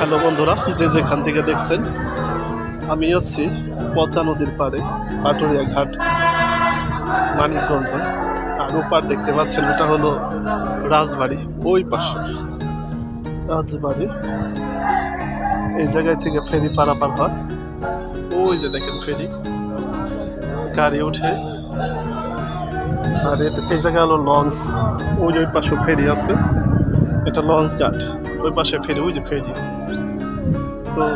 Hello বন্ধুরা, যে যেখান থেকে দেখছেন, আমি আছি পদ্মা নদীর পাড়ে, পাটুরিয়া ঘাট, মানিকগঞ্জে। আর ওপার দেখতে পাচ্ছেন, ওটা হলো রাজবাড়ি। ওই পাশে রাজবাড়ি, এই জায়গায় থেকে ফেরি পারাপার হয়। ওই যে দেখেন ফেরি, গাড়ি উঠে। আর এই জায়গা হলো লঞ্চ। ওই পাশে ফেরি আছে, এটা লঞ্চ ঘাট। ওই পাশে ফেরি, ওই যে ফেরি। তো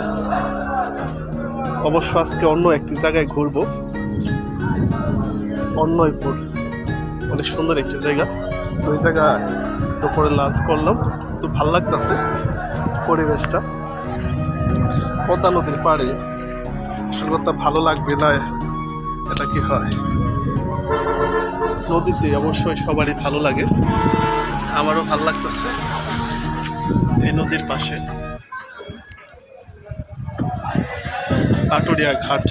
অবশ্য আজকে অন্য একটি জায়গায় ঘুরবো, অন্নয়পুর। অনেক সুন্দর একটি জায়গা। তো ওই জায়গায় দুপুরে লাঞ্চ করলাম, তো ভালো লাগতেছে পরিবেশটা। পদ্মা নদীর পাড়ে আসলে ভালো লাগবে না, এটা কি হয়? নদীতে অবশ্যই সবারই ভালো লাগে, আমারও ভালো লাগতেছে এই নদীর পাশে। পাটুরিয়া ঘাট।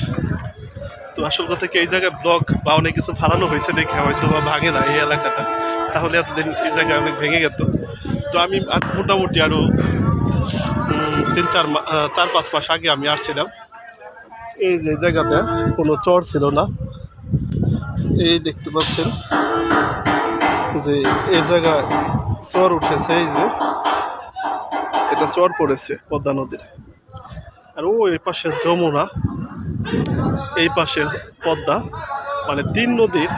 তো আসল কথা কি, এই জায়গায় ব্লক বা অনেক কিছু ফালানো হয়েছে দেখে হয়তো বা ভাঙে না এই এলাকাটা, তাহলে এতদিন এই জায়গায় অনেক ভেঙে যেত। তো আমি মোটামুটি আরও 4-5 মাস আগে আমি আসছিলাম। এই যে জায়গাতে কোনো চর ছিল না, এই দেখতে পাচ্ছেন যে এই জায়গায় চর উঠেছে। এই যে এটা চর পড়েছে পদ্মা নদীর। আর ওই পাশে যমুনা, এই পাশে পদ্মা, মানে 3 নদীর,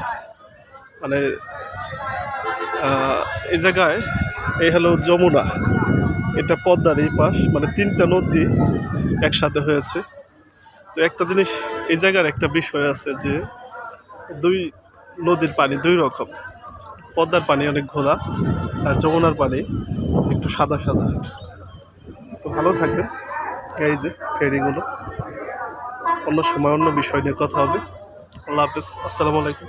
মানে এই জায়গায় এই হলো যমুনা, এটা পদ্মার এই পাশ, মানে 3টা নদী একসাথে হয়েছে। তো একটা জিনিস এই জায়গার একটা বিষয় আছে যে 2 নদীর পানি 2 রকম। পদ্মার পানি অনেক ঘোলা, আর যমুনার পানি একটু সাদা সাদা। তো ভালো থাকবেন। এই যে ফেরিগুলো, অন্য সময় অন্য বিষয় নিয়ে কথা হবে। আল্লাহ হাফেজ, আসসালামু আলাইকুম।